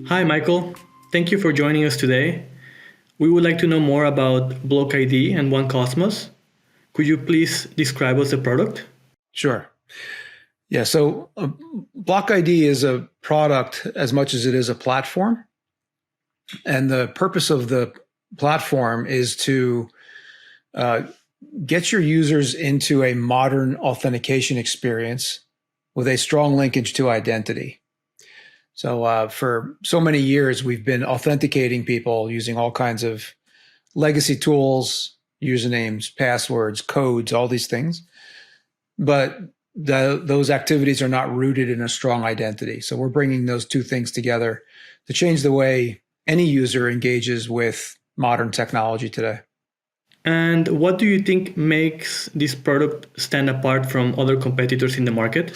Hi, Michael. Thank you for joining us today. We would like to know more about Block ID and 1Kosmos. Could you please describe us the product? Sure. Yeah, so Block ID is a product as much as it is a platform. And the purpose of the platform is to get your users into a modern authentication experience with a strong linkage to identity. So for so many years, we've been authenticating people using all kinds of legacy tools, usernames, passwords, codes, all these things. But those activities are not rooted in a strong identity. So we're bringing those two things together to change the way any user engages with modern technology today. And what do you think makes this product stand apart from other competitors in the market?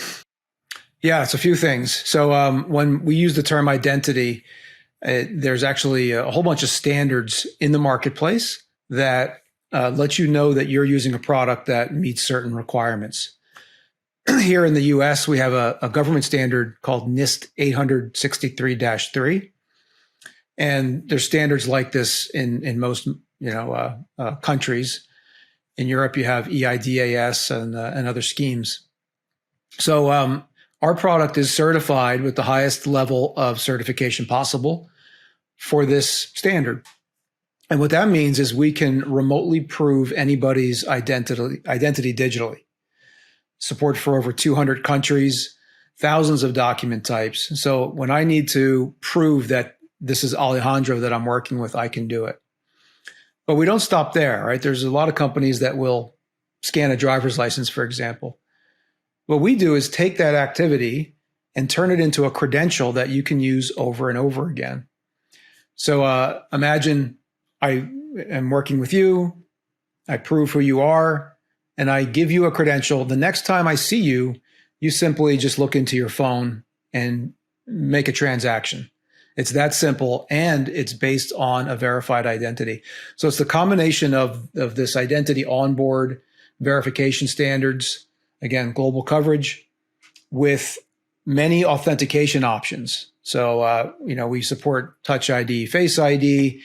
Yeah, it's a few things. So when we use the term identity, there's actually a whole bunch of standards in the marketplace that let you know that you're using a product that meets certain requirements. Here in the US, we have a government standard called NIST 863-3. And there's standards like this in most countries. In Europe, you have EIDAS and other schemes. So our product is certified with the highest level of certification possible for this standard. And what that means is we can remotely prove anybody's identity digitally. Support for over 200 countries, thousands of document types. So when I need to prove that this is Alejandro that I'm working with, I can do it. But we don't stop there, right? There's a lot of companies that will scan a driver's license, for example. What we do is take that activity and turn it into a credential that you can use over and over again. So imagine I am working with you, I prove who you are, and I give you a credential. The next time I see you, you simply just look into your phone and make a transaction. It's that simple, and it's based on a verified identity. So it's the combination of this identity onboard verification standards, again, global coverage, with many authentication options. So, we support Touch ID, Face ID.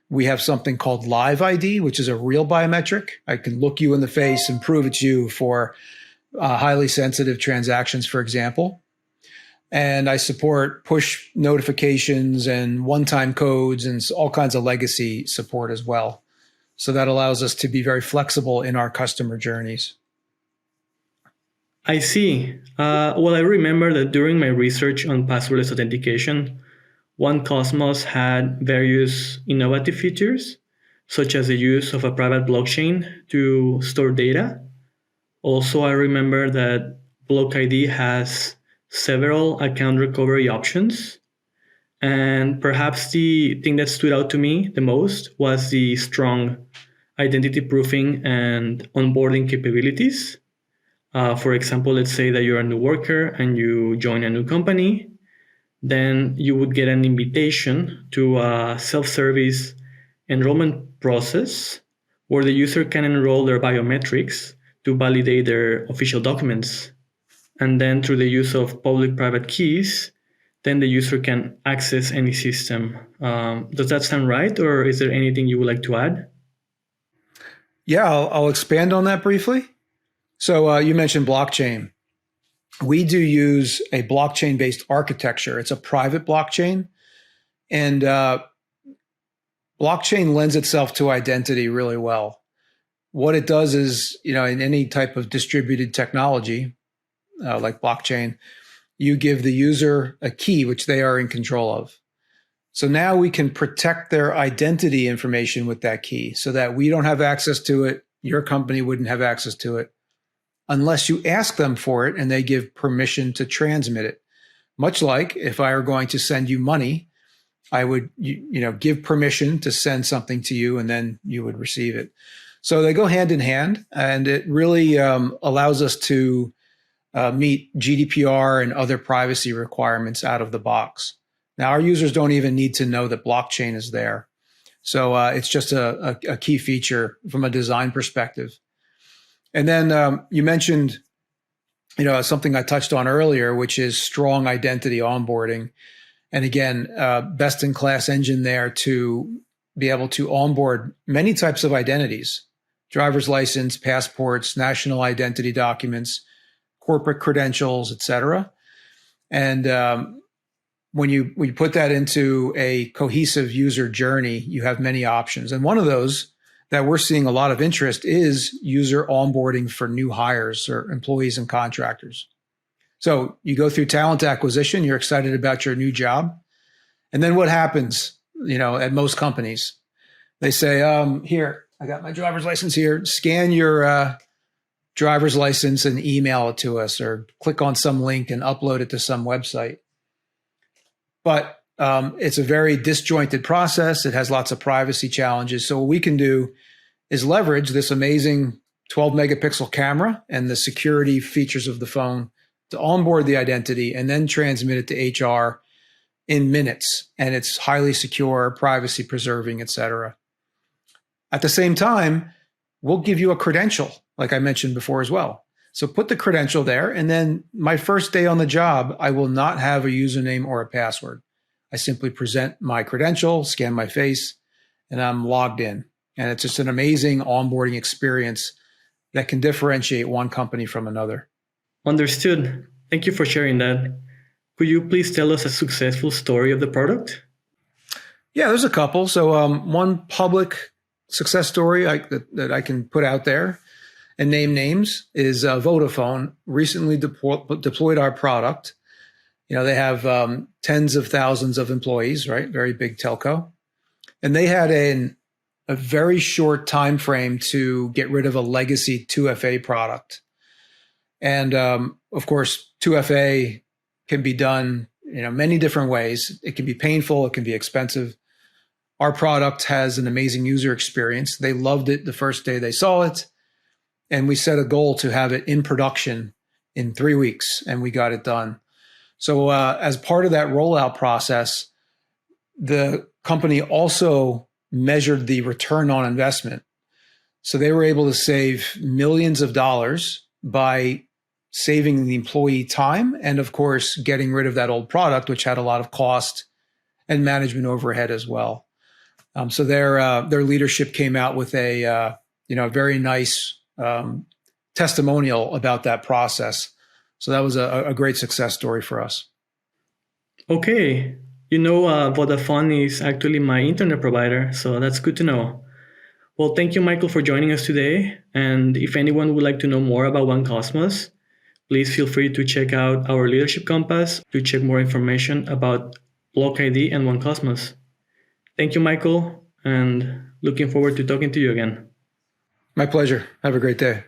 We have something called Live ID, which is a real biometric. I can look you in the face and prove it's you for highly sensitive transactions, for example. And I support push notifications and one-time codes and all kinds of legacy support as well. So that allows us to be very flexible in our customer journeys. I see. Well, I remember that during my research on passwordless authentication, 1Kosmos had various innovative features, such as the use of a private blockchain to store data. Also, I remember that Block ID has several account recovery options. And perhaps the thing that stood out to me the most was the strong identity proofing and onboarding capabilities. For example, let's say that you're a new worker and you join a new company, then you would get an invitation to a self-service enrollment process where the user can enroll their biometrics to validate their official documents. And then through the use of public-private keys, then the user can access any system. Does that sound right? Or is there anything you would like to add? Yeah, I'll expand on that briefly. So you mentioned blockchain. We do use a blockchain-based architecture. It's a private blockchain. And blockchain lends itself to identity really well. What it does is, in any type of distributed technology, like blockchain, you give the user a key, which they are in control of. So now we can protect their identity information with that key so that we don't have access to it. Your company wouldn't have access to it unless you ask them for it and they give permission to transmit it. Much like if I were going to send you money, I would give permission to send something to you and then you would receive it. So they go hand in hand, and it really allows us to meet GDPR and other privacy requirements out of the box. Now, our users don't even need to know that blockchain is there. So it's just a key feature from a design perspective. And then you mentioned something I touched on earlier, which is strong identity onboarding. And again, best in class engine there to be able to onboard many types of identities: driver's license, passports, national identity documents, corporate credentials, et cetera. And when you put that into a cohesive user journey, you have many options. And one of those that we're seeing a lot of interest is user onboarding for new hires or employees and contractors. So you go through talent acquisition, you're excited about your new job. And then what happens, at most companies? They say, here, I got my driver's license here. Scan your driver's license and email it to us, or click on some link and upload it to some website. But it's a very disjointed process. It has lots of privacy challenges. So what we can do is leverage this amazing 12 megapixel camera and the security features of the phone to onboard the identity and then transmit it to HR in minutes. And it's highly secure, privacy preserving, et cetera. At the same time, we'll give you a credential, like I mentioned before as well. So put the credential there, and then my first day on the job, I will not have a username or a password. I simply present my credential, scan my face, and I'm logged in. And it's just an amazing onboarding experience that can differentiate one company from another. Understood. Thank you for sharing that. Could you please tell us a successful story of the product? Yeah, there's a couple. So one public success story that I can put out there and name names is Vodafone recently deployed our product. They have tens of thousands of employees, right? Very big telco. And they had a very short time frame to get rid of a legacy 2FA product. And of course, 2FA can be done, many different ways. It can be painful. It can be expensive. Our product has an amazing user experience. They loved it the first day they saw it. And we set a goal to have it in production in 3 weeks, and we got it done. So as part of that rollout process, the company also measured the return on investment. So they were able to save millions of dollars by saving the employee time and, of course, getting rid of that old product, which had a lot of cost and management overhead as well. So their leadership came out with a very nice testimonial about that process. So that was a great success story for us. Okay. Vodafone is actually my internet provider, so that's good to know. Well, thank you, Michael, for joining us today. And if anyone would like to know more about 1Kosmos, please feel free to check out our Leadership Compass to check more information about Block ID and 1Kosmos. Thank you, Michael, and looking forward to talking to you again. My pleasure. Have a great day.